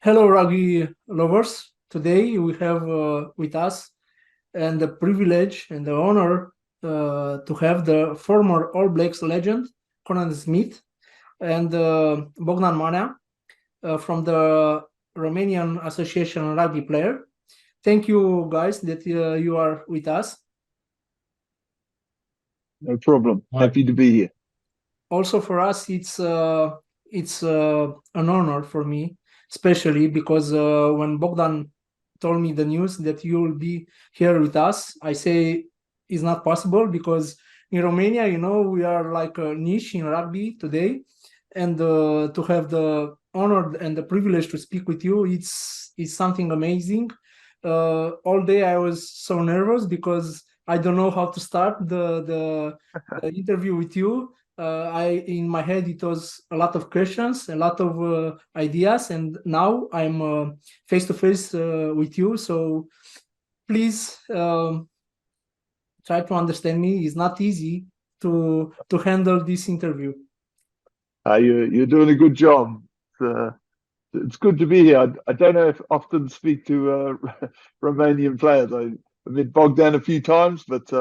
Hello, rugby lovers. Today we have with us and the privilege and the honor to have the former All Blacks legend, Conrad Smith, and Bogdan Manea from the Romanian Association Rugby Player. Thank you, guys, that you are with us. No problem. Happy to be here. Also, for us, it's an honor for me, especially because when Bogdan told me the news that you will be here with us, I say it's not possible because in Romania, we are like a niche in rugby today, and to have the honor and the privilege to speak with you, it's something amazing. All day I was so nervous because I don't know how to start the interview with you. In my head it was a lot of questions, a lot of ideas, and now I'm face to face with you. So please try to understand me. It's not easy to handle this interview. You're doing a good job. It's good to be here. I don't know if often speak to Romanian players. I met Bogdan a few times, but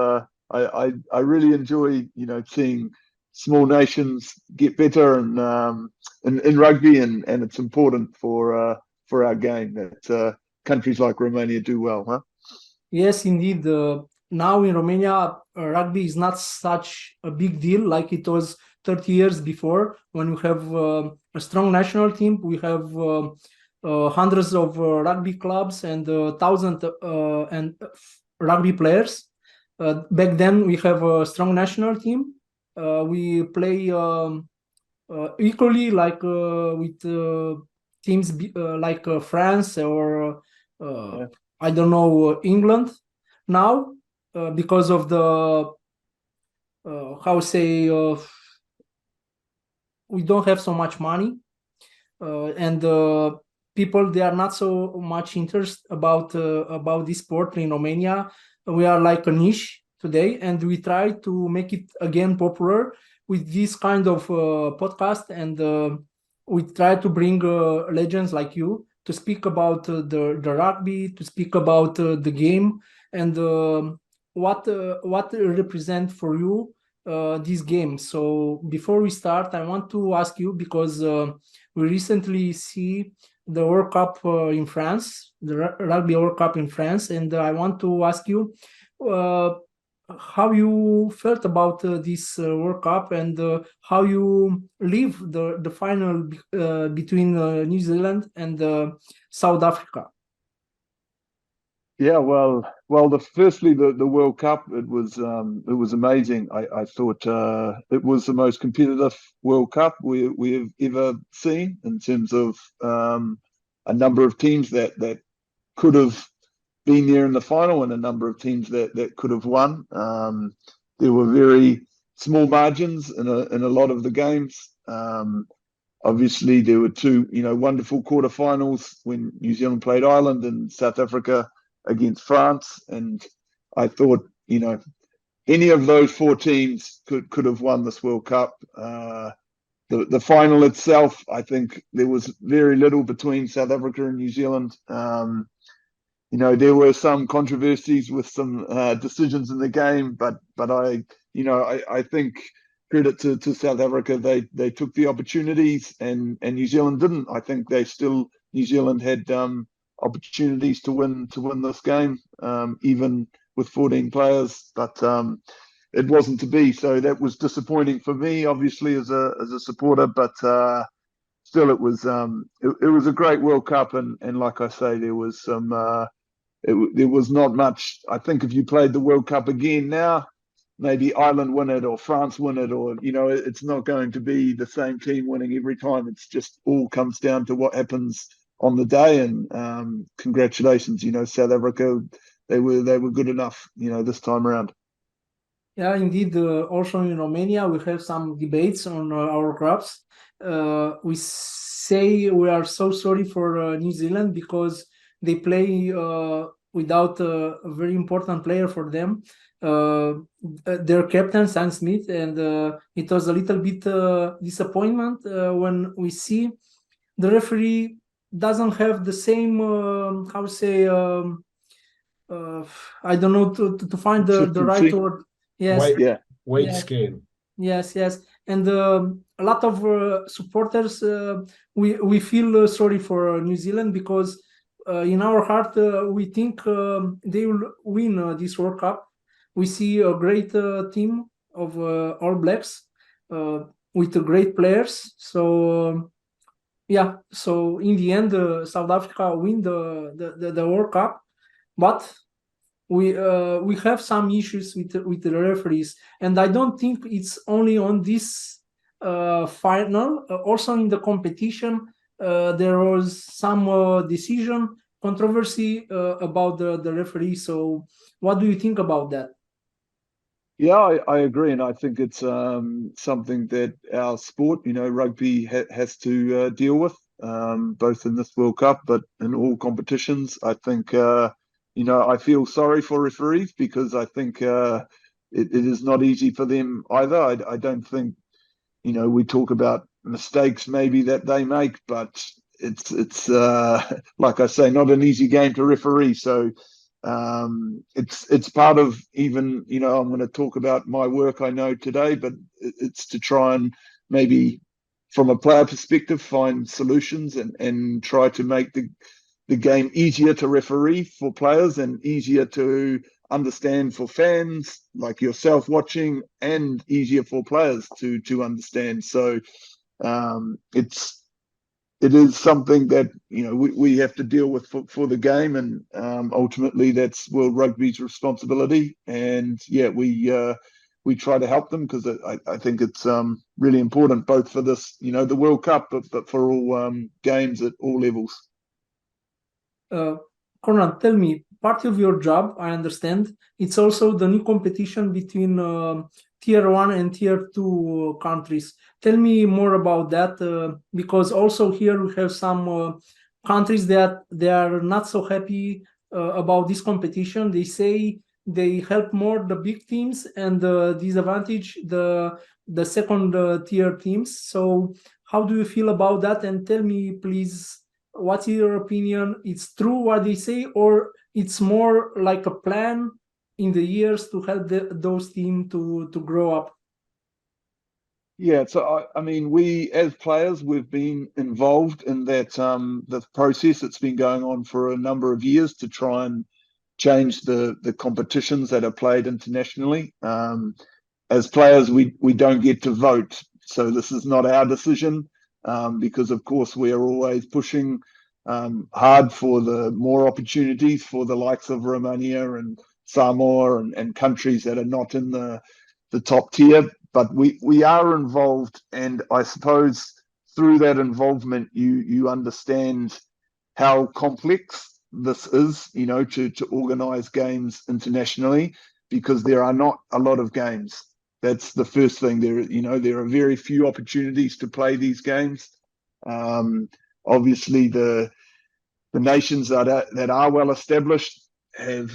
I really enjoy seeing small nations get better and in rugby, and it's important for our game that countries like Romania do well, huh? Yes, indeed. Now in Romania, rugby is not such a big deal like it was 30 years before. When we have a strong national team, we have hundreds of rugby clubs and thousands and rugby players. Back then, we have a strong national team. We play equally like with teams like France or Yeah. I don't know, England. Now, because of the we don't have so much money, and people, they are not so much interested about this sport in Romania. We are like a niche today, and we try to make it again popular with this kind of podcast, and we try to bring legends like you to speak about the rugby, to speak about the game, and what represent for you this game. So before we start, I want to ask you, because we recently see the World Cup in France, the Rugby World Cup in France, and I want to ask you how you felt about this World Cup, and how you live the final between New Zealand and South Africa. Yeah, firstly the World Cup, it was amazing. I thought it was the most competitive World Cup we've ever seen in terms of a number of teams that could have been there in the final, and a number of teams that could have won. There were very small margins in a lot of the games. Obviously, there were two wonderful quarterfinals when New Zealand played Ireland and South Africa against France, and I thought any of those four teams could have won this World Cup. The final itself, I think there was very little between South Africa and New Zealand. There were some controversies with some decisions in the game, but I think credit to South Africa, they took the opportunities, and New Zealand didn't. I think New Zealand had opportunities to win this game, even with 14 players, but it wasn't to be. So that was disappointing for me, obviously, as a supporter, but still, it was a great World Cup, and like I say, there was some. There was not much. I think if you played the World Cup again now, maybe Ireland win it or France win it, or it's not going to be the same team winning every time. It's just all comes down to what happens on the day. And congratulations, South Africa, they were good enough, this time around. Yeah, indeed. Also in Romania, we have some debates on our clubs. We say we are so sorry for New Zealand because they play without a very important player for them, their captain, Sam Smith, and it was a little bit disappointment when we see the referee doesn't have the same I don't know to find the right word. Yes, weight scale. Yes, and a lot of supporters we feel sorry for New Zealand because in our heart we think they will win this World Cup. We see a great team of All Blacks with great players. So so in the end, South Africa win the World Cup, but we have some issues with the referees, and I don't think it's only on this final. Also in the competition, there was some decision controversy about the referee. So, what do you think about that? Yeah, I agree, and I think it's something that our sport, rugby, has to deal with, both in this World Cup, but in all competitions. I think, I feel sorry for referees because I think it is not easy for them either. I don't think, we talk about mistakes maybe that they make, but it's like I say, not an easy game to referee. So it's part of even, I'm going to talk about my work I know today, but it's to try and maybe from a player perspective find solutions and try to make the game easier to referee for players and easier to understand for fans like yourself watching, and easier for players to understand. So it is something that we have to deal with for the game, and ultimately that's World Rugby's responsibility. And we try to help them because I think it's really important both for this, the World Cup, but for all games at all levels. Conrad, tell me, part of your job, I understand, it's also the new competition between Tier 1 and Tier 2 countries. Tell me more about that, because also here we have some countries that they are not so happy about this competition. They say they help more the big teams and disadvantage the second tier teams. So how do you feel about that? And tell me, please, what's your opinion? It's true what they say, or it's more like a plan in the years to help those teams to grow up? Yeah, so I mean, we as players, we've been involved in that the process that's been going on for a number of years to try and change the competitions that are played internationally. As players, we don't get to vote, so this is not our decision, because of course we are always pushing hard for the more opportunities for the likes of Romania and Samoa and countries that are not in the top tier. But we are involved, and I suppose through that involvement, you understand how complex this is, to organize games internationally, because there are not a lot of games. That's the first thing. There are very few opportunities to play these games. Obviously, the nations that are well established have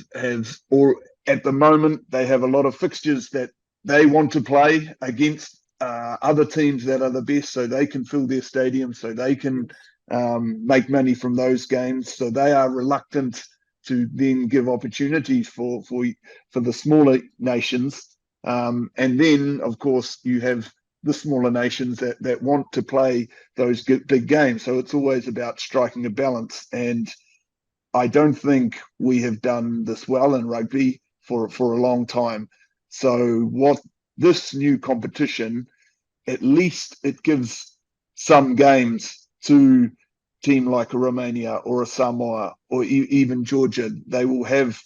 or at the moment they have a lot of fixtures that they want to play against other teams that are the best, so they can fill their stadium, so they can make money from those games. So they are reluctant to then give opportunities for the smaller nations. And then, of course, you have the smaller nations that want to play those big games. So it's always about striking a balance. And I don't think we have done this well in rugby for a long time. So what this new competition, at least it gives some games to team like a Romania or a Samoa or even Georgia. They will have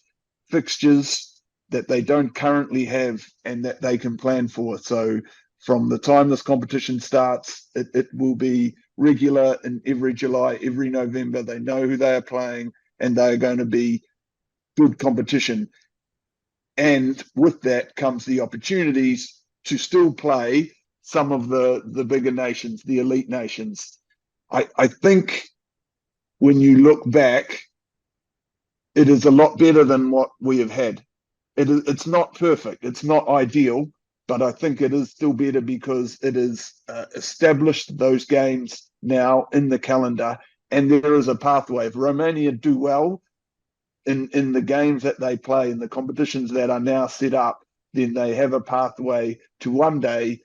fixtures that they don't currently have and that they can plan for. So from the time this competition starts, it will be regular in every July, every November. They know who they are playing, and they are going to be good competition. And with that comes the opportunities to still play some of the bigger nations, the elite nations. I think when you look back, it is a lot better than what we have had. It's not perfect. It's not ideal, but I think it is still better because it is established those games now in the calendar, and there is a pathway. If Romania do well in the games that they play, in the competitions that are now set up, then they have a pathway to one day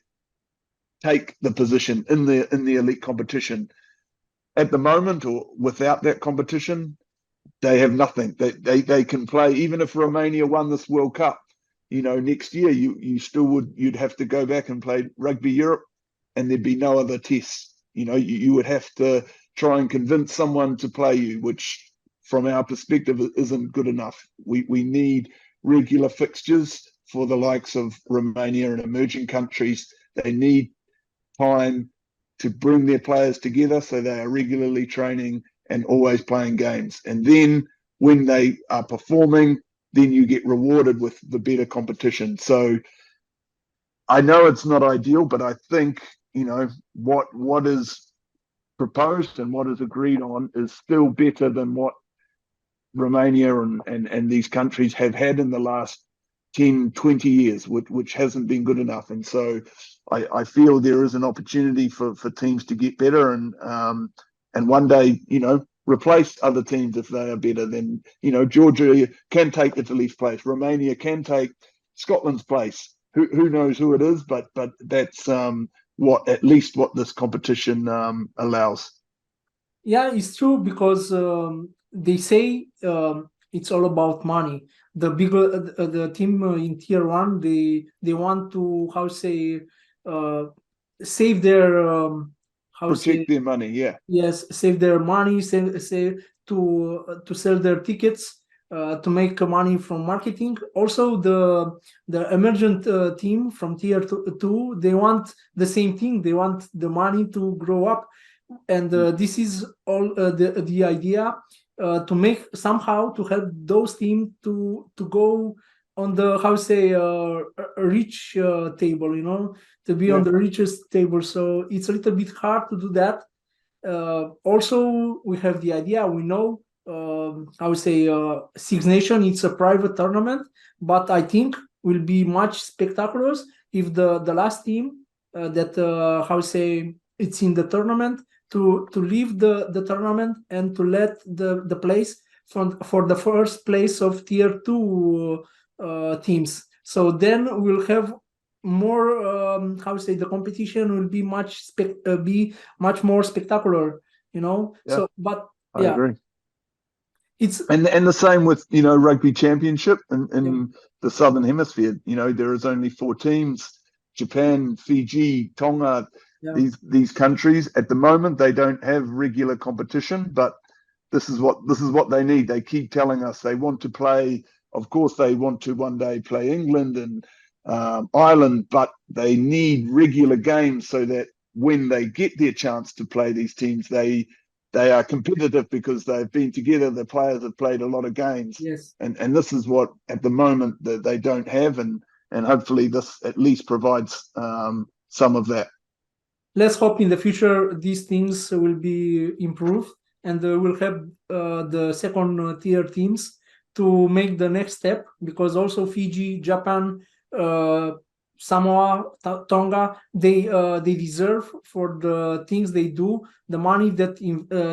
take the position in the elite competition. At the moment, or without that competition, they have nothing. They can play, even if Romania won this World Cup, next year you'd have to go back and play Rugby Europe, and there'd be no other tests. You would have to try and convince someone to play you, which from our perspective isn't good enough. We need regular fixtures for the likes of Romania and emerging countries. They need time to bring their players together so they are regularly training and always playing games. And then when they are performing, then you get rewarded with the better competition. So I know it's not ideal, but I think, what is proposed and what is agreed on is still better than what Romania and these countries have had in the last 10, 20 years, which hasn't been good enough. And so I feel there is an opportunity for teams to get better and one day, replace other teams if they are better. Then, Georgia can take Italy's place. Romania can take Scotland's place. Who knows who it is, but that's at least what this competition allows. Yeah, it's true, because they say it's all about money. The bigger the team in tier 1, they want to save their protect their money. Yeah. Yes, save their money, save to sell their tickets, to make money from marketing. Also, the emergent team from tier 2, they want the same thing. They want the money to grow up, and this is all the idea, to make somehow to help those teams to go on the rich table, to be on the richest table. So it's a little bit hard to do that. Also, we have the idea, we know, Six Nations, it's a private tournament, but I think will be much spectacular if the last team that it's in the tournament to leave the tournament and to let the place for the first place of tier 2 teams. So then we'll have more the competition will be much more spectacular, Yeah, so but I agree. It's and the same with rugby championship in the southern hemisphere. There is only 4 teams: Japan, Fiji, Tonga. These countries at the moment, they don't have regular competition, but this is what they need. They keep telling us they want to play. Of course, they want to one day play England and Ireland, but they need regular games so that when they get their chance to play these teams, they are competitive because they've been together. The players have played a lot of games. Yes. And this is what at the moment that they don't have, and hopefully this at least provides some of that. Let's hope in the future these things will be improved, and we'll have the second tier teams to make the next step, because also Fiji, Japan, Samoa, Tonga, they deserve for the things they do, the money that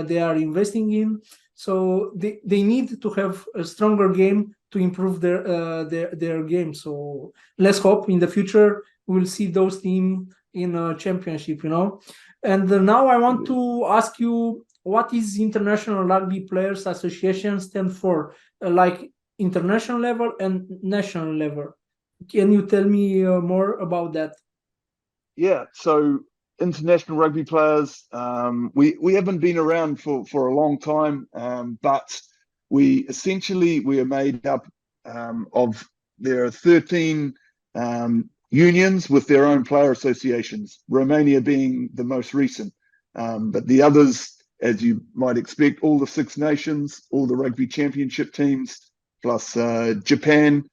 they are investing in. So they need to have a stronger game to improve their game. So let's hope in the future we'll see those teams in a championship, And now I want to ask you, what is International Rugby Players Association stand for? Like international level and national level. Can you tell me more about that? Yeah, so international rugby players, we haven't been around for a long time, but we are made up of, there are 13 unions with their own player associations, Romania being the most recent. But the others, as you might expect, all the Six Nations, all the rugby championship teams, plus Japan,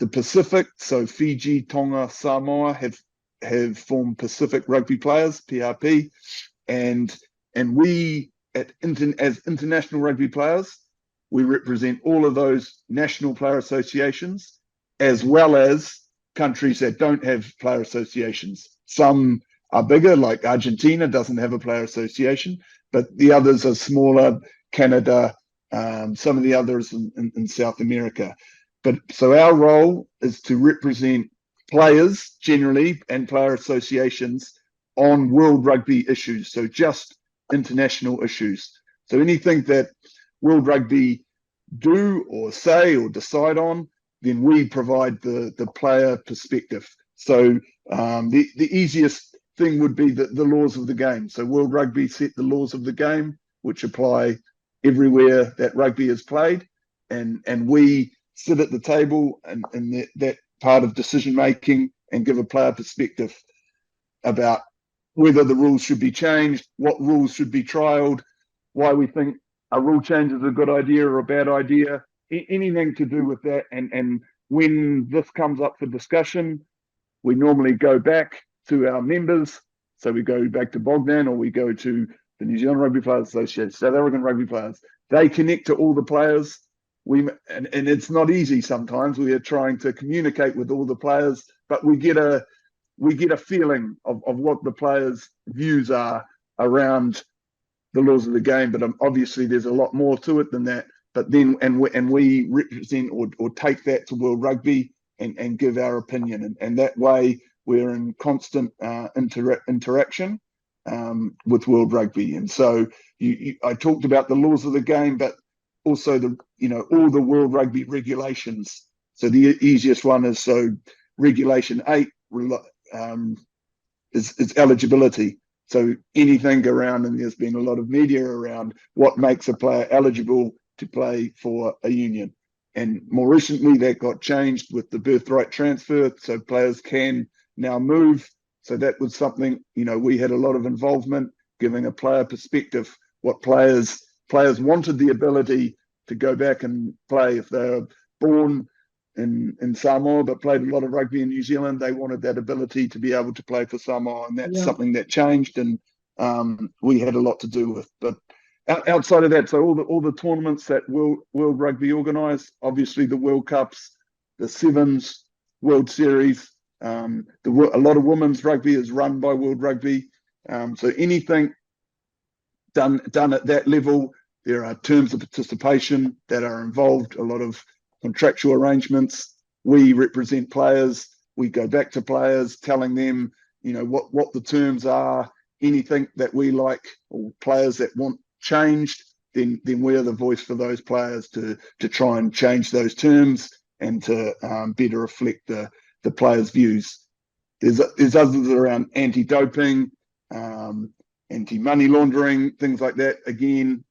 the Pacific, so Fiji, Tonga, Samoa have formed Pacific Rugby Players, PRP, and we as international rugby players, we represent all of those national player associations, as well as countries that don't have player associations. Some are bigger, like Argentina doesn't have a player association, but the others are smaller, Canada, some of the others in South America. But so our role is to represent players generally and player associations on world rugby issues, so just international issues. So anything that World Rugby do or say or decide on, then we provide the player perspective. So the easiest thing would be the laws of the game. So World Rugby set the laws of the game, which apply everywhere that rugby is played, and we sit at the table and that part of decision making and give a player perspective about whether the rules should be changed, what rules should be trialed, why we think a rule change is a good idea or a bad idea, anything to do with that. And when this comes up for discussion, we normally go back to our members. So we go back to Bogdan, or we go to the New Zealand Rugby Players Association, South African Rugby Players. They connect to all the players. And it's not easy sometimes. We are trying to communicate with all the players, but we get a feeling of what the players' views are around the laws of the game. But obviously there's a lot more to it than that. But then and we represent or take that to World Rugby and give our opinion. And that way we're in constant interaction with World Rugby. And so I talked about the laws of the game, but also all the World Rugby regulations. So the easiest one is Regulation 8 is eligibility. So anything around, and there's been a lot of media around what makes a player eligible to play for a union. And more recently, that got changed with the birthright transfer, so players can now move. So that was something, we had a lot of involvement, giving a player perspective, what players wanted the ability to go back and play. If they were born in Samoa but played a lot of rugby in New Zealand, they wanted that ability to be able to play for Samoa, and that's something that changed, and we had a lot to do with. But outside of that, so all the tournaments that World Rugby organise, obviously the World Cups, the Sevens, World Series, a lot of women's rugby is run by World Rugby. So anything done at that level, there are terms of participation that are involved, a lot of contractual arrangements. We represent players. We go back to players, telling them, what the terms are, anything that we like, or players that want changed, then we're the voice for those players to try and change those terms and to better reflect the players' views. There's others around anti-doping, anti-money laundering, things like that. Again,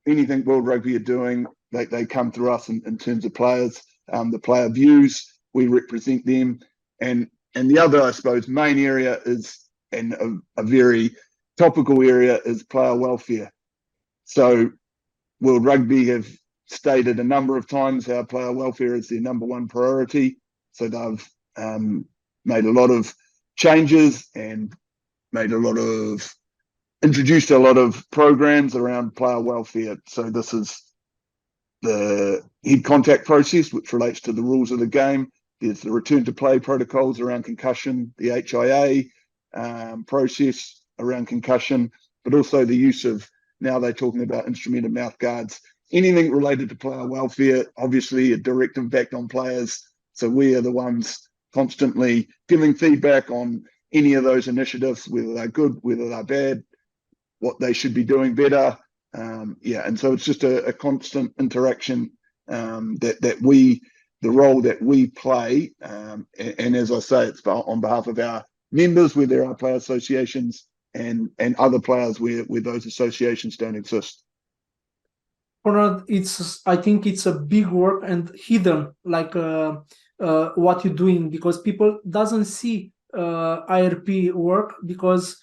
anything World Rugby are doing, they come through us in terms of players, the player views. We represent them, and the other, I suppose, main area is, and a very topical area, is player welfare. So World Rugby have stated a number of times how player welfare is their number one priority. So they've made a lot of changes and introduced a lot of programs around player welfare. So this is the head contact process, which relates to the rules of the game. There's the return to play protocols around concussion, the HIA process around concussion, but also the use of, now they're talking about instrumented mouth guards. Anything related to player welfare, obviously a direct impact on players. So we are the ones constantly giving feedback on any of those initiatives, whether they're good, whether they're bad, what they should be doing better. And so it's just a constant interaction the role that we play. And as I say, it's on behalf of our members where there are player associations, and other players where those associations don't exist. Conrad, I think it's a big work and hidden, like what you're doing, because people doesn't see IRP work, because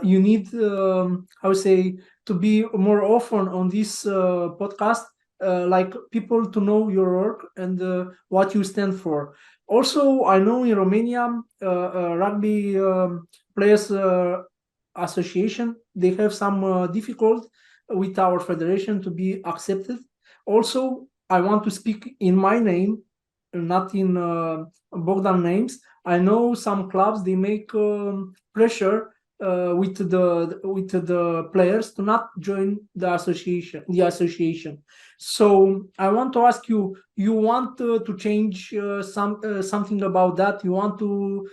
you need, I would say, to be more often on this podcast, like people to know your work and what you stand for. Also, I know in Romania, Rugby Players Association, they have some difficulty with our federation to be accepted. Also, I want to speak in my name, not in Bogdan names. I know some clubs, they make pressure with the players to not join the association. So I want to ask you, you want to change something about that? You want to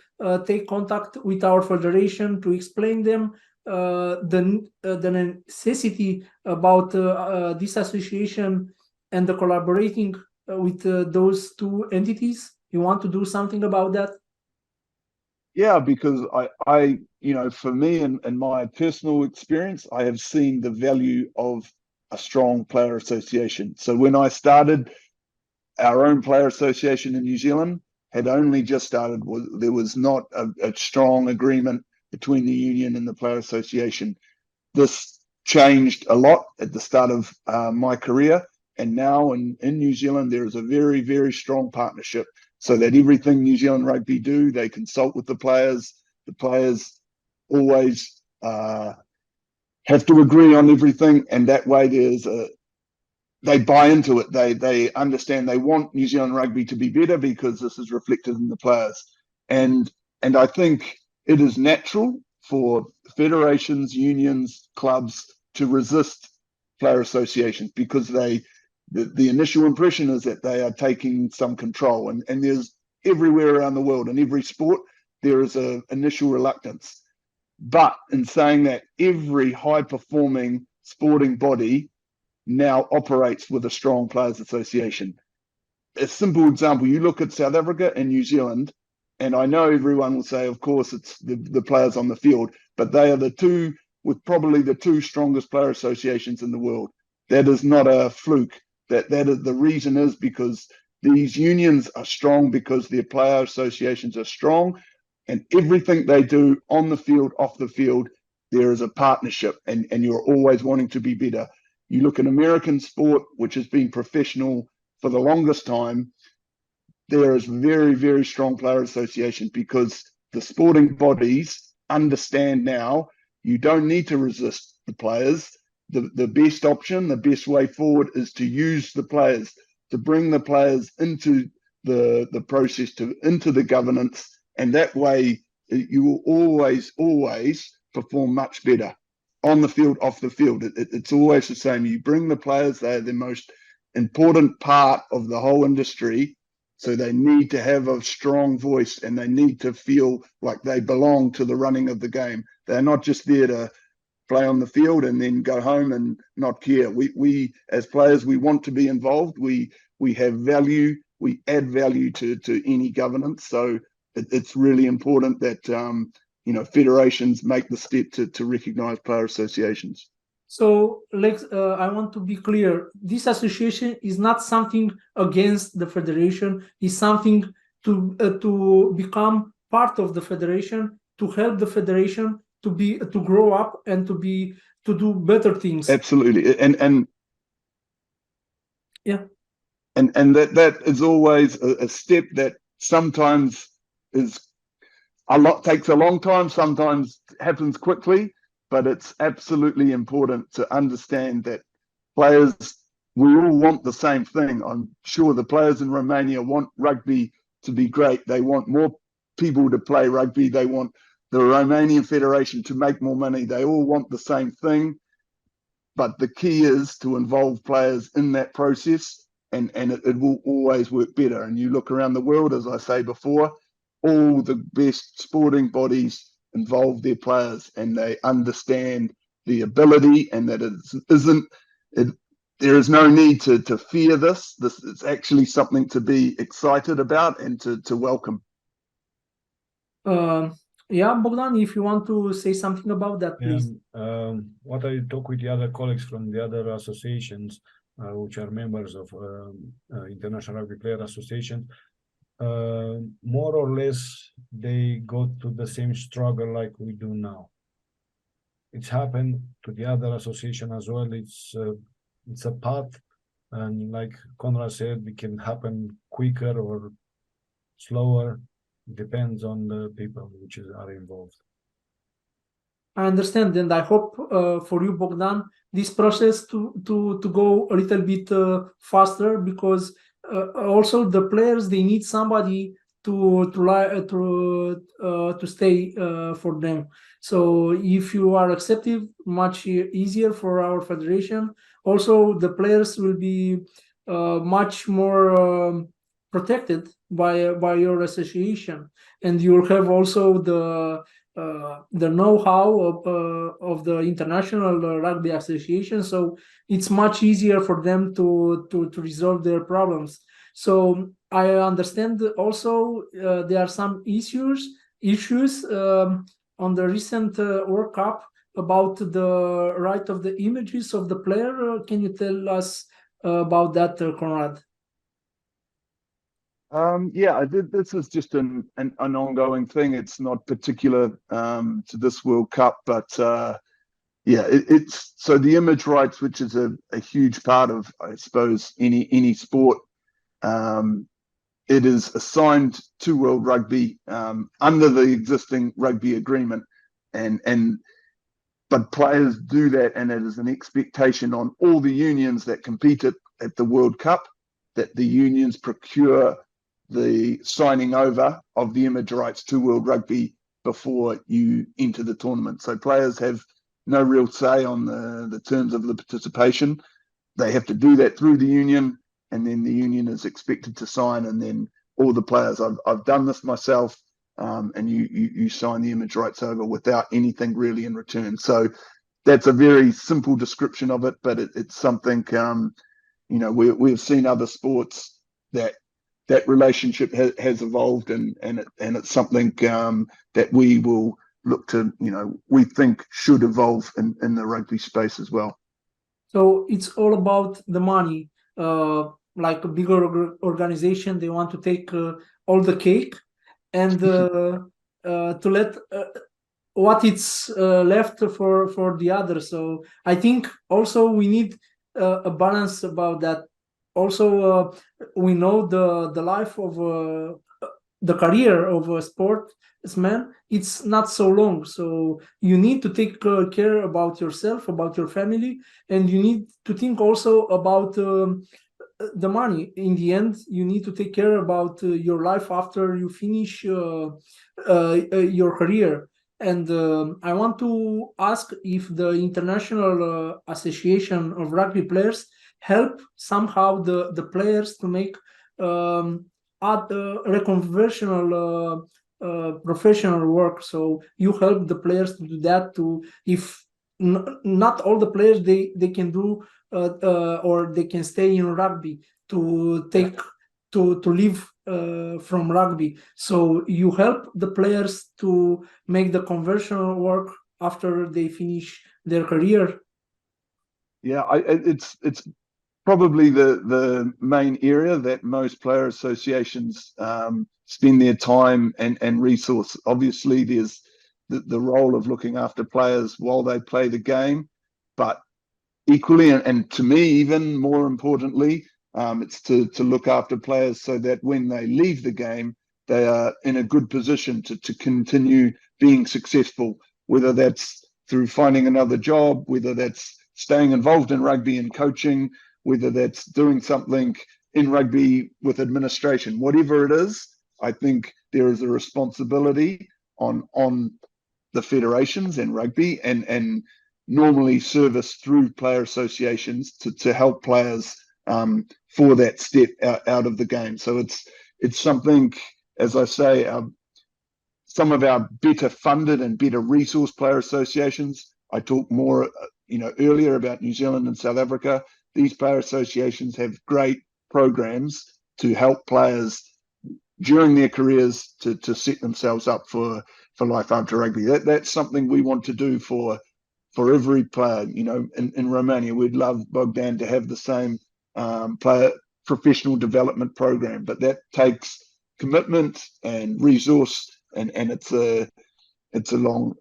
take contact with our federation to explain them the necessity about this association and the collaborating with those two entities? You want to do something about that? Yeah, because I for me and my personal experience, I have seen the value of a strong player association. So when I started, our own player association in New Zealand had only just started. There was not a strong agreement between the union and the player association. This changed a lot at the start of my career. And now in New Zealand, there is a very, very strong partnership so that everything New Zealand Rugby do, they consult with the players. The players always have to agree on everything. And that way they buy into it. They understand they want New Zealand Rugby to be better because this is reflected in the players. And I think it is natural for federations, unions, clubs to resist player associations because the initial impression is that they are taking some control. And there's everywhere around the world, in every sport, there is an initial reluctance. But in saying that, every high-performing sporting body now operates with a strong players association. A simple example, you look at South Africa and New Zealand, and I know everyone will say, of course, it's the players on the field, but they are the two with probably the two strongest player associations in the world. That is not a fluke. That is the reason is because these unions are strong because their player associations are strong, and everything they do on the field, off the field, there is a partnership, and you're always wanting to be better. You look at American sport, which has been professional for the longest time, there is very, very strong player association because the sporting bodies understand now you don't need to resist the players. The best option, the best way forward is to use the players, to bring the players into the process, into the governance, and that way you will always perform much better on the field, off the field. It's always the same. You bring the players, they're the most important part of the whole industry. So they need to have a strong voice and they need to feel like they belong to the running of the game. They're not just there to play on the field and then go home and not care. We as players, we want to be involved. We have value. We add value to any governance. So it's really important that federations make the step to recognize player associations. So, I want to be clear. This association is not something against the federation. It's something to become part of the federation, to help the federation to grow up and to do better things. Absolutely, and yeah, and that is always a step that sometimes takes a long time, sometimes happens quickly. But it's absolutely important to understand that players, we all want the same thing. I'm sure the players in Romania want rugby to be great. They want more people to play rugby. They want the Romanian Federation to make more money. They all want the same thing. But the key is to involve players in that process, and it will always work better. And you look around the world, as I say before, all the best sporting bodies involve their players and they understand the ability, and that there is no need to fear this. This is actually something to be excited about and to welcome. Yeah, Bogdan, if you want to say something about that, please. What I talk with the other colleagues from the other associations, which are members of International Rugby Player Association, more or less they go to the same struggle like we do now. It's happened to the other association as well. It's a path, and like Conrad said, it can happen quicker or slower. Depends on the people which are involved. I understand, and I hope for you, Bogdan, this process to go a little bit faster, because also the players, they need somebody to stay for them. So if you are accepted, much easier for our federation. Also, the players will be much more protected by your association, and you'll have also the know-how of the International Rugby Association. So it's much easier for them to resolve their problems. So I understand also there are some issues on the recent World Cup about the right of the images of the player. Can you tell us about that, Conrad? Yeah, this is just an ongoing thing. It's not particular to this World Cup, but yeah, it's so the image rights, which is a huge part of, I suppose, any sport. It is assigned to World Rugby under the existing rugby agreement, but players do that, and it is an expectation on all the unions that compete at the World Cup that the unions procure the signing over of the image rights to World Rugby before you enter the tournament. So players have no real say on the terms of the participation. They have to do that through the union, and then the union is expected to sign, and then all the players, I've done this myself, and you sign the image rights over without anything really in return. So that's a very simple description of it, but it's something, we've seen other sports that relationship has evolved, and it's something that we will look to, we think should evolve in the rugby space as well. So it's all about the money. Like a bigger organization, they want to take all the cake and to let what it's left for the other. So I think also we need a balance about that. Also, we know the life of the career of a sportsman, it's not so long. So you need to take care about yourself, about your family, and you need to think also about the money. In the end, you need to take care about your life after you finish your career. And I want to ask if the International Association of Rugby Players help somehow the players to make reconversional professional work. So you help the players to do that. To if not all the players they can do or they can stay in rugby to take to live from rugby. So you help the players to make the conversion work after they finish their career. Yeah, it's probably the main area that most player associations spend their time and resource. Obviously, there's the role of looking after players while they play the game, but equally, and to me, even more importantly, it's to look after players so that when they leave the game, they are in a good position to continue being successful, whether that's through finding another job, whether that's staying involved in rugby and coaching, whether that's doing something in rugby with administration, whatever it is. I think there is a responsibility on the federations and rugby and normally service through player associations to help players for that step out of the game. So it's something, as I say, some of our better funded and better resource player associations. I talked more, earlier about New Zealand and South Africa. These player associations have great programs to help players during their careers to set themselves up for life after rugby. That's something we want to do for every player. In Romania, we'd love Bogdan to have the same player professional development program, but that takes commitment and resource, and it's a long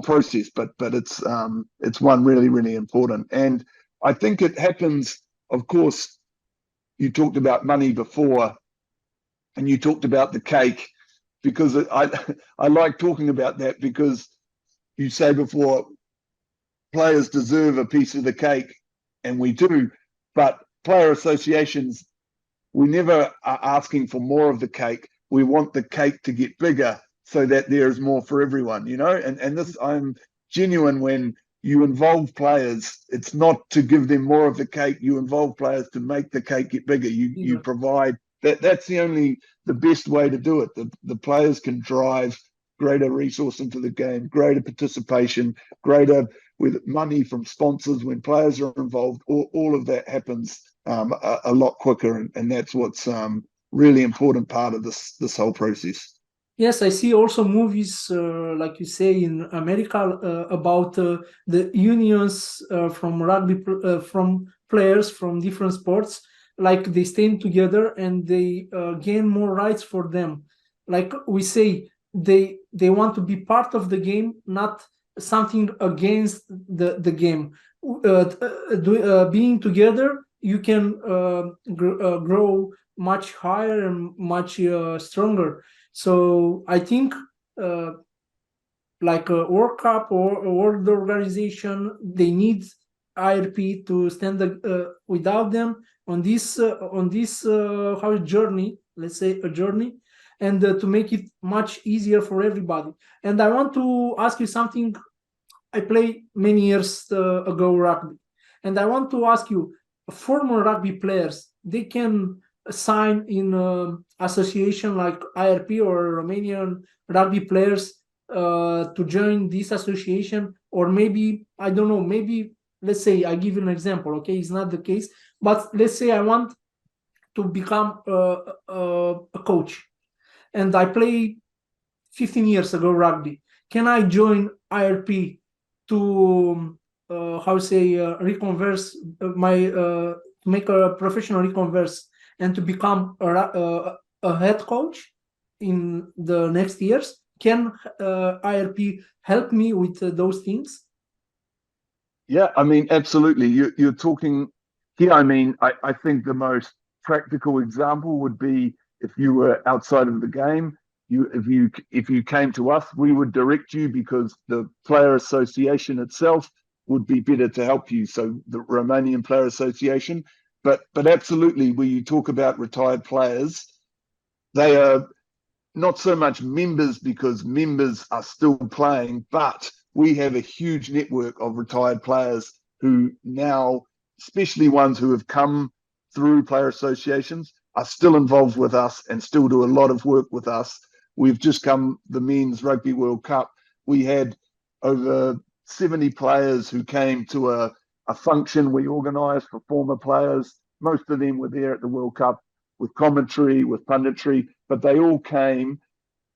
process, but it's one really, really important. And I think it happens, of course, you talked about money before, and you talked about the cake, because I like talking about that, because you say before, players deserve a piece of the cake, and we do, but player associations, we never are asking for more of the cake. We want the cake to get bigger so that there's more for everyone, you know. And this, I'm genuine when you involve players. It's not to give them more of the cake. You involve players to make the cake get bigger. You provide that. That's the best way to do it. The players can drive greater resource into the game, greater participation, greater with money from sponsors. When players are involved, all of that happens a lot quicker, and that's what's really important part of this whole process. Yes, I see also movies, like you say, in America about the unions from rugby, from players from different sports. Like they stand together and they gain more rights for them. Like we say, they want to be part of the game, not something against the game. Being together, you can grow much higher and much stronger. So I think like a World Cup or a world organization, they need IRP to stand without them on this journey, let's say a journey, and to make it much easier for everybody. And I want to ask you something. I played many years ago rugby, and I want to ask you, former rugby players, they can sign in association like IRP or Romanian rugby players to join this association, or maybe, I don't know, maybe, let's say, I give you an example, okay, it's not the case, but let's say I want to become a coach, and I played 15 years ago rugby. Can I join IRP to reconverse make a professional reconverse and to become a head coach in the next years? Can IRP help me with those things? Yeah, I mean, absolutely. You're talking here. I mean, I think the most practical example would be if you were outside of the game. If you came to us, we would direct you, because the player association itself would be better to help you. So the Romanian Player Association. But absolutely, when you talk about retired players, they are not so much members, because members are still playing, but we have a huge network of retired players who now, especially ones who have come through player associations, are still involved with us and still do a lot of work with us. We've just come the Men's Rugby World Cup. We had over 70 players who came to a function we organised for former players. Most of them were there at the World Cup with commentary, with punditry, but they all came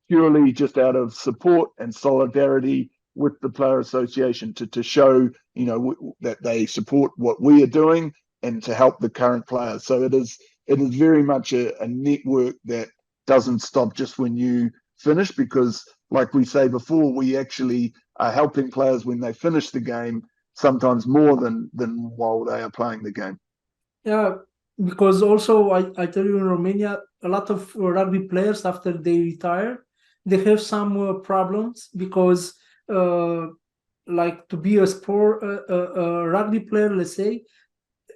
purely just out of support and solidarity with the Player Association to show, you know, that they support what we are doing and to help the current players. So it is very much a network that doesn't stop just when you finish, because like we say before, we actually are helping players when they finish the game, sometimes more than while they are playing the game. Yeah, because also I tell you, in Romania, a lot of rugby players, after they retire, they have some problems, because like to be a rugby player, let's say,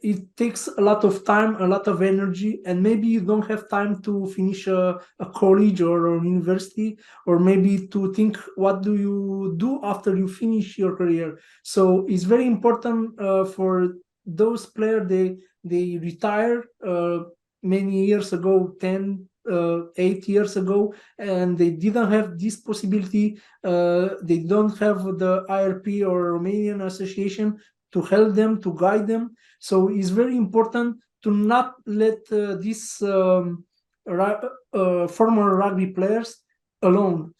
it takes a lot of time, a lot of energy, and maybe you don't have time to finish a college or a university, or maybe to think what do you do after you finish your career. So it's very important for those players, they retire many years ago, 8 years ago, and they didn't have this possibility. They don't have the IRP or Romanian association to help them, to guide them. So it's very important to not let these former rugby players alone.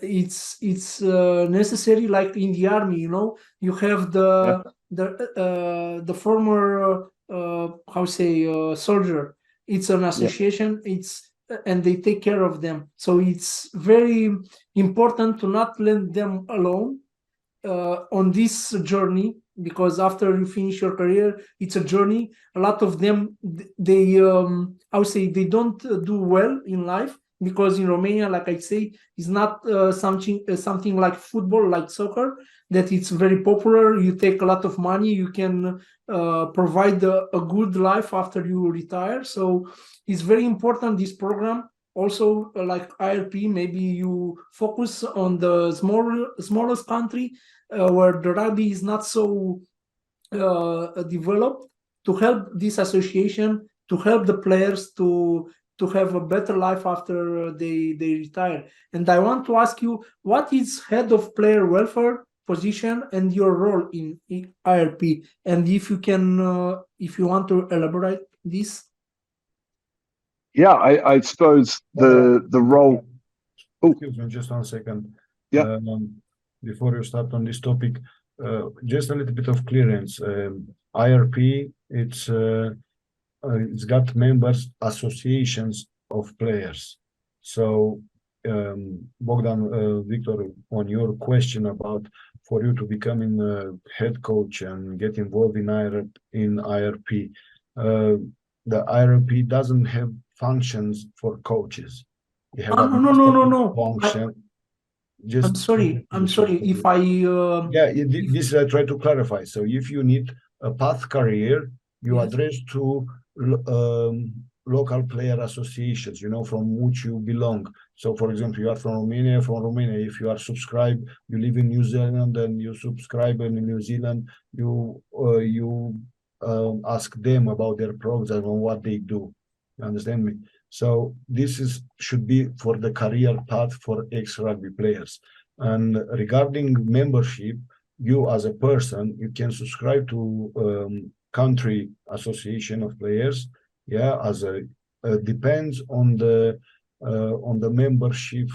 It's necessary, like in the army, you know, you have the former soldier. It's an association. And they take care of them. So it's very important to not let them alone on this journey, because after you finish your career, it's a journey. A lot of them, they don't do well in life, because in Romania, like I say, it's not something like football, like soccer, that it's very popular. You take a lot of money, you can provide a good life after you retire. So it's very important, this program also like IRP, maybe you focus on the smallest country where the rugby is not so developed, to help this association, to help the players to have a better life after they retire. And I want to ask you, what is head of player welfare position and your role in IRP? And if you can, if you want to elaborate this. Yeah, I suppose the role. Excuse me, just 1 second. Yeah. Before you start on this topic, just a little bit of clearance. IRP, it's got members associations of players. So Bogdan, Victor, on your question about for you to becoming a head coach and get involved in IRP, the IRP doesn't have functions for coaches. You have No. function. I'm sorry if I this I try to clarify. So if you need a path career, you address to local player associations, from which you belong. So for example, you are from Romania. If you are subscribed, you live in New Zealand and you subscribe in New Zealand, you ask them about their program and what they do. You understand me? So this should be for the career path for ex-rugby players. And regarding membership, you as a person, you can subscribe to country association of players. Yeah, as a depends on the membership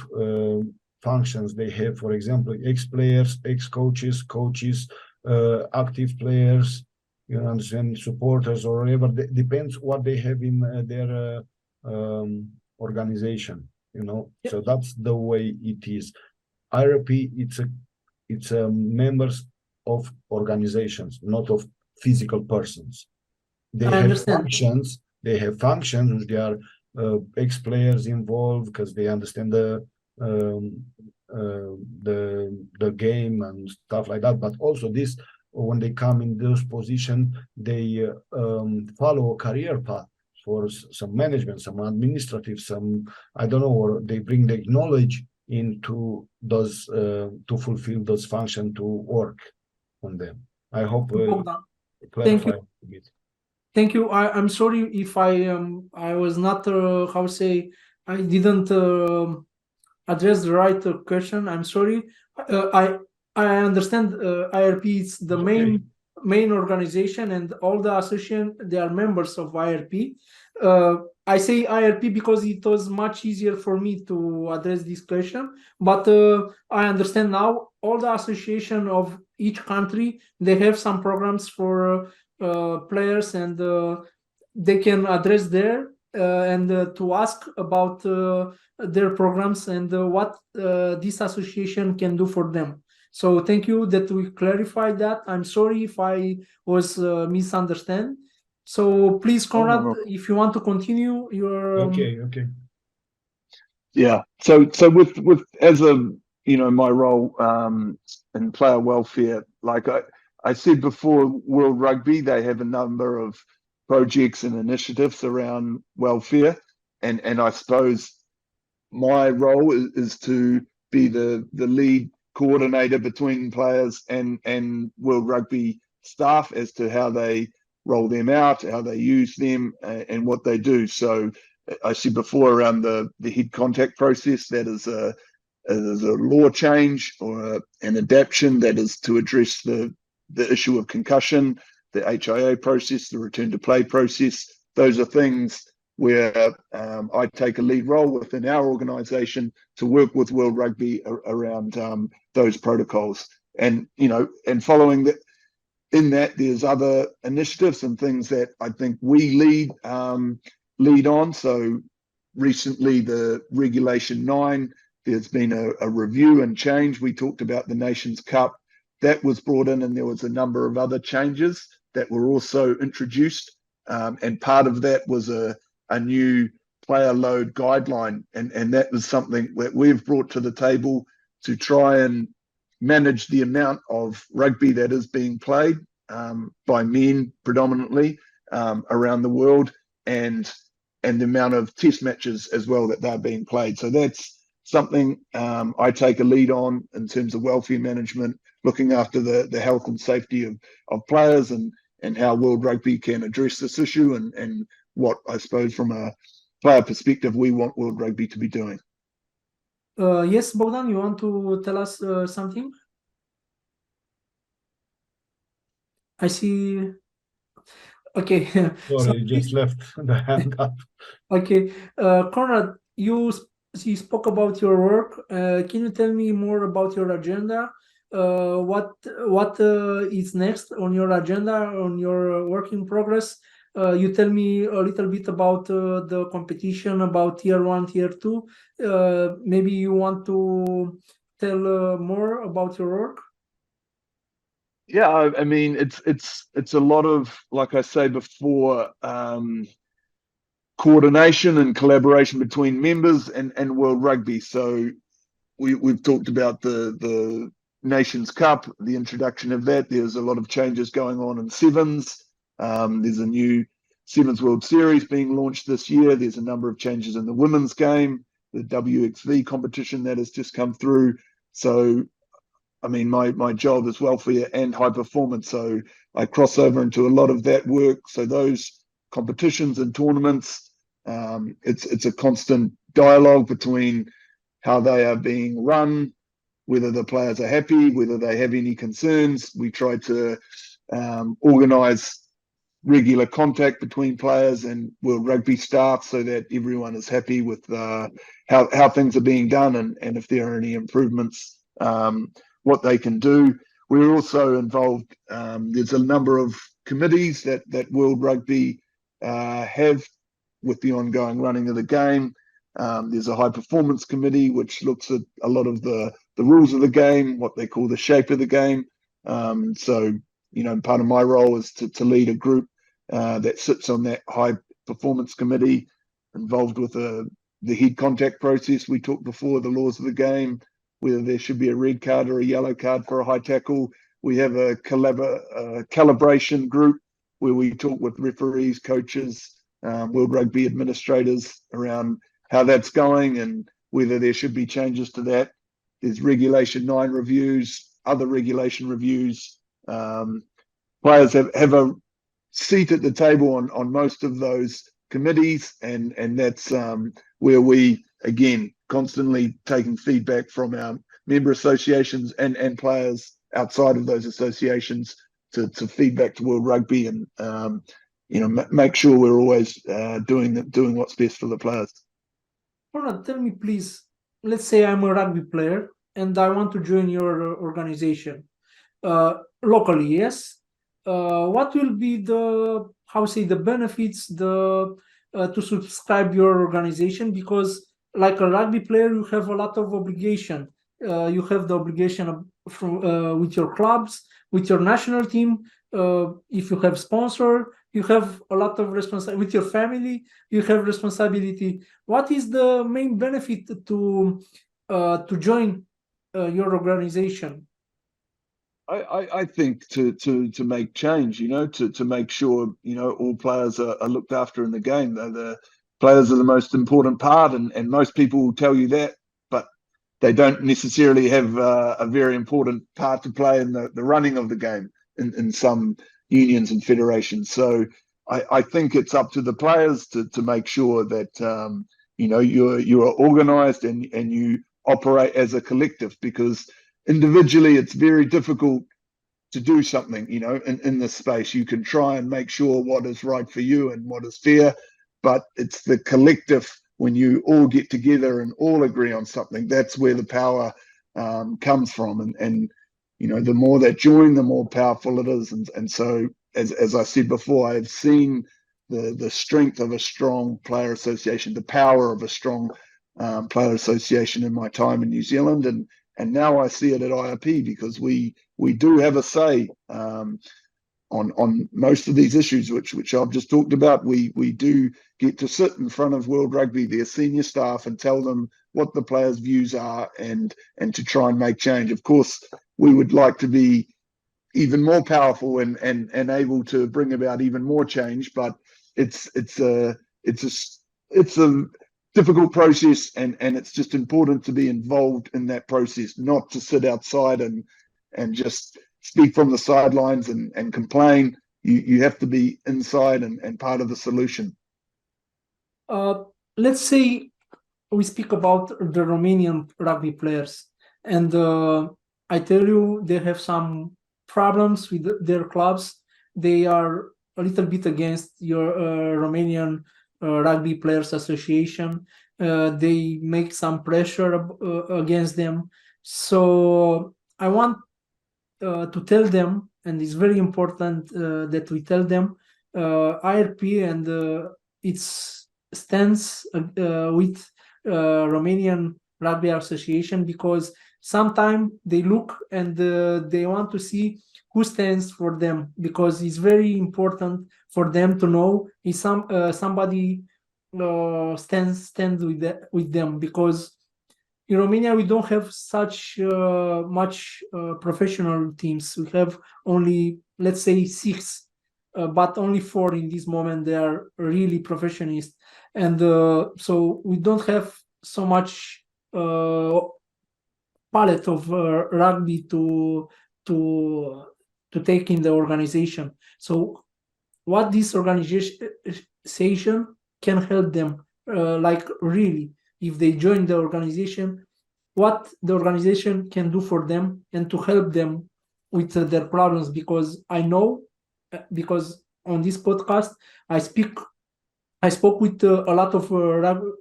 functions they have. For example, ex-players, ex-coaches, coaches, active players. You understand, supporters or whatever. Depends what they have in their organization. So that's the way it is. IRP, it's members of organizations, not of physical persons. They have functions. They have functions which they are ex-players involved because they understand the game and stuff like that. But also this, when they come in those positions, they follow a career path for some management, some administrative, some, I don't know, or they bring the knowledge into those to fulfill those functions to work on them. I hope thank you. A bit. Thank you. I'm sorry if I was not how to say, I didn't address the right question. I'm sorry. I understand IRP is the main organization, and all the association, they are members of IRP. I say IRP because it was much easier for me to address this question, but I understand now all the association of each country, they have some programs for players, and they can address there and to ask about their programs and what this association can do for them. So thank you that we clarified that. I'm sorry if I was misunderstand. So please, Conrad, if you want to continue your okay. Yeah. So with as a my role in player welfare, like I said before, World Rugby, they have a number of projects and initiatives around welfare, and I suppose my role is to be the lead coordinator between players and World Rugby staff as to how they roll them out, how they use them, and what they do. So I said before around the head contact process, that is a law change or an adaptation that is to address the issue of concussion, the HIA process, the return to play process. Those are things where I take a lead role within our organisation to work with World Rugby around those protocols. And and following that, in that, there's other initiatives and things that I think we lead on. So recently, the Regulation 9, there's been a review and change. We talked about the Nations Cup. That was brought in, and there was a number of other changes that were also introduced. And part of that was a new player load guideline. And that was something that we've brought to the table to try and manage the amount of rugby that is being played by men predominantly around the world, and the amount of test matches as well that they're being played. So that's something I take a lead on in terms of welfare management, looking after the health and safety of players, and how World Rugby can address this issue, and what I suppose from a player perspective we want World Rugby to be doing. Yes, Bogdan, you want to tell us something? I see. Okay. Sorry, you just left the hand up. Okay, Conrad, you spoke about your work. Can you tell me more about your agenda? What is next on your agenda, on your work in progress? You tell me a little bit about the competition, about tier 1, tier 2. Maybe you want to tell more about your work? Yeah, I mean, it's a lot of, like I say before, coordination and collaboration between members and World Rugby. So we've talked about the Nations Cup, the introduction of that. There's a lot of changes going on in sevens. There's a new Sevens World Series being launched this year. There's a number of changes in the women's game, the WXV competition that has just come through. So, I mean, my job is welfare and high performance. So I cross over into a lot of that work. So those competitions and tournaments, it's a constant dialogue between how they are being run, whether the players are happy, whether they have any concerns. We try to organise regular contact between players and World Rugby staff so that everyone is happy with how things are being done, and if there are any improvements, what they can do. We're also involved, there's a number of committees that World Rugby have with the ongoing running of the game. There's a high performance committee which looks at a lot of the rules of the game, what they call the shape of the game. So, you know, part of my role is to lead a group that sits on that high performance committee, involved with the head contact process. We talked before, the laws of the game, whether there should be a red card or a yellow card for a high tackle. We have a calibration group where we talk with referees, coaches, World Rugby administrators around how that's going and whether there should be changes to that. There's Regulation 9 reviews, other regulation reviews. Players have a seat at the table on most of those committees, and that's where we, again, constantly taking feedback from our member associations and players outside of those associations to feedback to World Rugby, and you know, make sure we're always doing what's best for the players. Conrad, tell me please, let's say I'm a rugby player and I want to join your organization locally, yes? What will be the benefits to subscribe your organization? Because like a rugby player, you have a lot of obligation. You have the obligation with your clubs, with your national team. If you have sponsor, you have a lot of responsibility. With your family, you have responsibility. What is the main benefit to join your organization? I think to make change, you know, to make sure, you know, all players are looked after in the game. The players are the most important part, and most people will tell you that, but they don't necessarily have a very important part to play in the running of the game in some unions and federations. So I think it's up to the players to make sure that you know, you are organised and you operate as a collective, because individually it's very difficult to do something, you know, in this space. You can try and make sure what is right for you and what is fair, but it's the collective, when you all get together and all agree on something, that's where the power comes from. And you know, the more that join, the more powerful it is. And so, as I said before, I've seen the strength of a strong player association, the power of a strong player association in my time in New Zealand, and now I see it at IRP, because we do have a say on most of these issues, which I've just talked about. We do get to sit in front of World Rugby, their senior staff, and tell them what the players' views are, and to try and make change. Of course, we would like to be even more powerful and able to bring about even more change, but it's a it's a difficult process, and it's just important to be involved in that process, not to sit outside and just speak from the sidelines and complain. You have to be inside and part of the solution. Let's say we speak about the Romanian rugby players, and I tell you, they have some problems with their clubs. They are a little bit against your Romanian Rugby Players Association. They make some pressure against them. So I want to tell them, and it's very important that we tell them, IRP and its stands with Romanian Rugby Association, because sometimes they look and they want to see who stands for them, because it's very important for them to know if somebody stands with them, because in Romania we don't have such much professional teams. We have only, let's say, 6, but only 4 in this moment. They are really professionals, and so we don't have so much palette of rugby to take in the organization. So what this organization can help them, like really, if they join the organization, what the organization can do for them and to help them with their problems. Because I know, because on this podcast I spoke with a lot of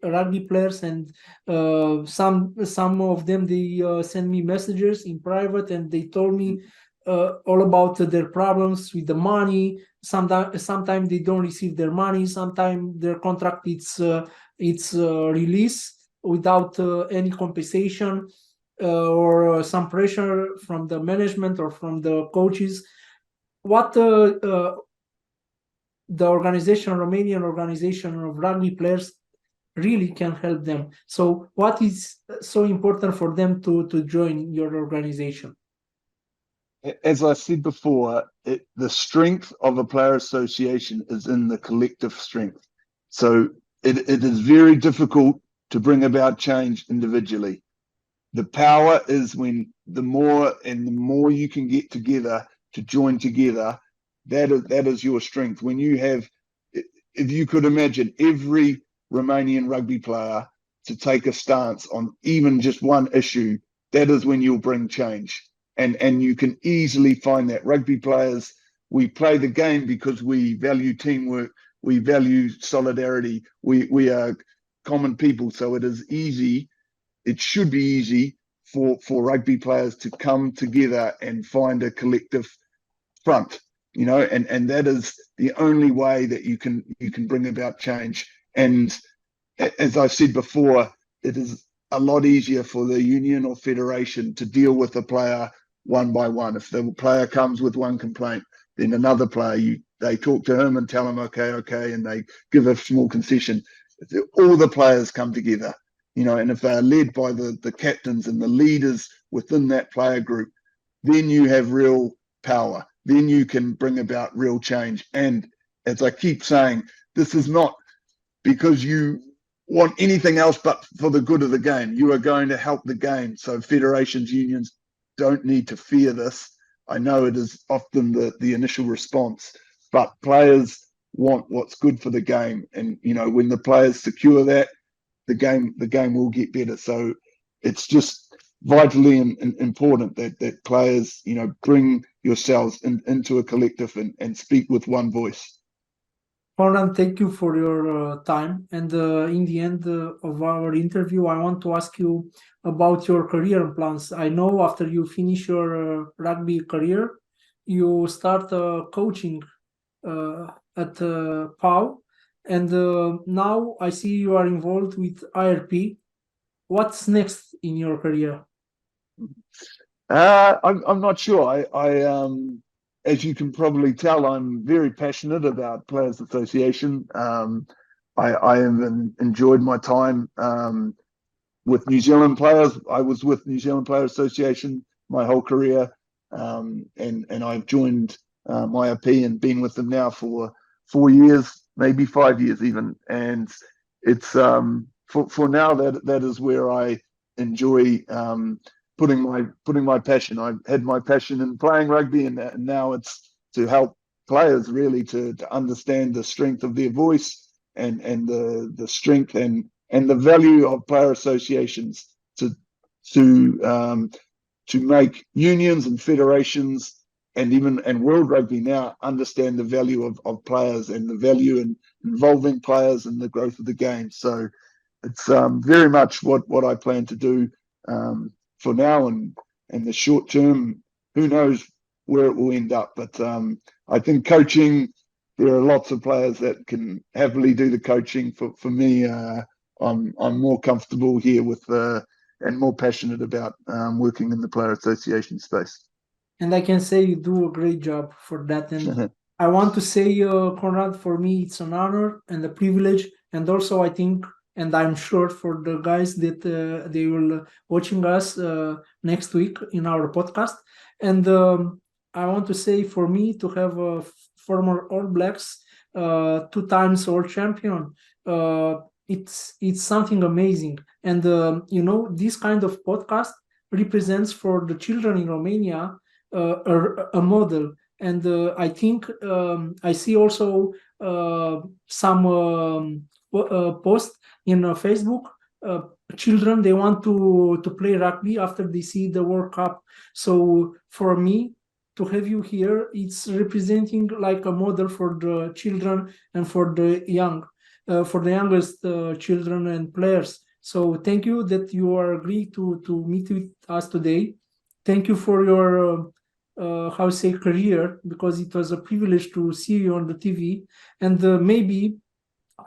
rugby players, and some of them, they send me messages in private, and they told me all about their problems with the money. Sometimes they don't receive their money. Sometimes their contract it's released without any compensation, or some pressure from the management or from the coaches. What the organization, Romanian organization of rugby players, really can help them. So what is so important for them to join your organization? As I said before, the strength of a player association is in the collective strength. So it is very difficult to bring about change individually. The power is when the more you can get together to join together, that is your strength. When you have, if you could imagine every Romanian rugby player to take a stance on even just one issue, that is when you'll bring change. And you can easily find that. Rugby players, we play the game because we value teamwork, we value solidarity, we are common people. So it is easy, it should be easy for rugby players to come together and find a collective front, and that is the only way that you can bring about change. And as I said before, it is a lot easier for the union or federation to deal with a player one by one. If the player comes with one complaint, then another player, they talk to him and tell him, okay, and they give a small concession. All the players come together, and if they're led by the captains and the leaders within that player group, then you have real power. Then you can bring about real change. And as I keep saying, this is not because you want anything else but for the good of the game. You are going to help the game. So federations, unions don't need to fear this. I know it is often the initial response, but players want what's good for the game. And, when the players secure that, the game will get better. So it's just vitally important that players, bring yourselves into a collective and speak with one voice. Conrad, thank you for your time. And in the end of our interview, I want to ask you about your career plans. I know after you finish your rugby career, you start coaching at PAU. And now I see you are involved with IRP. What's next in your career? I'm not sure. I as you can probably tell, I'm very passionate about Players Association. I have enjoyed my time with New Zealand players. I was with New Zealand Player Association my whole career, and I've joined IRP and been with them now for 4 years, maybe 5 years even. And it's for now that is where I enjoy putting my passion. I had my passion in playing rugby, and now it's to help players really to understand the strength of their voice and the strength and the value of player associations to make unions and federations and World Rugby now understand the value of players and the value in involving players in the growth of the game. So it's very much what I plan to do for now, and the short term, who knows where it will end up. But I think coaching, there are lots of players that can happily do the coaching. For me, I'm more comfortable here with and more passionate about working in the player association space. And I can say you do a great job for that. And I want to say, Conrad, for me, it's an honor and a privilege. And also, I think, and I'm sure for the guys that they will watching us next week in our podcast. And I want to say, for me, to have a former All Blacks, 2 times world champion, it's something amazing. And this kind of podcast represents for the children in Romania a model. And I think I see also some posts in Facebook. Children, they want to play rugby after they see the World Cup. So for me, to have you here, it's representing like a model for the children and for the youngest children and players. So thank you that you are agreed to meet with us today. Thank you for your career, because it was a privilege to see you on the TV. And maybe,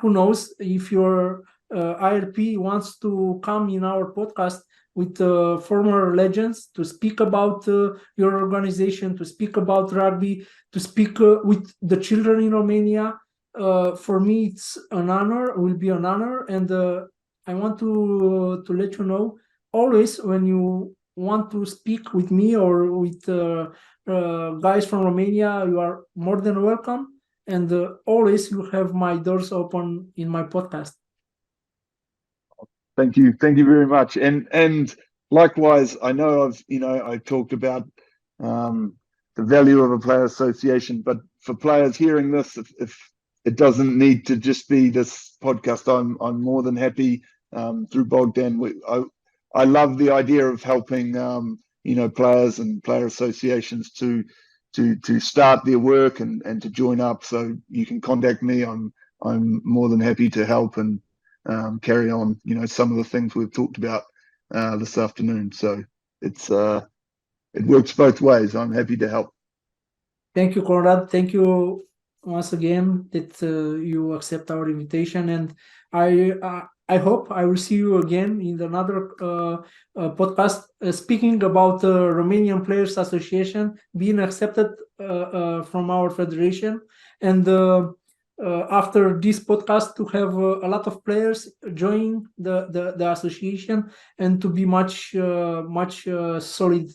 who knows, if your IRP wants to come in our podcast with former legends to speak about your organization, to speak about rugby, to speak with the children in Romania. For me, it's an honor. It will be an honor. And I want to let you know, always when you want to speak with me or with guys from Romania, you are more than welcome. And always you have my doors open in my podcast. Thank you very much. And likewise, I know I talked about the value of a player association, but for players hearing this, if it doesn't need to just be this podcast, I'm more than happy through Bogdan. I love the idea of helping players and player associations to start their work and to join up. So you can contact me. I'm more than happy to help and carry on some of the things we've talked about this afternoon. So it works both ways. I'm happy to help. Thank you, Conrad. Thank you once again that you accept our invitation, and I hope I will see you again in another podcast speaking about the Romanian Players Association being accepted from our federation, and after this podcast to have a lot of players join the association and to be much solid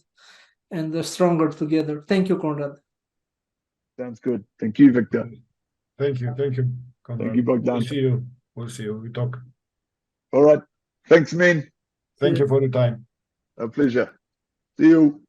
and stronger together. Thank you, Conrad. Sounds good. Thank you, Victor. Thank you, Conrad. Thank you, Bogdan. We'll see you. We talk. All right. Thanks, man. Thank you for your time. A pleasure. See you.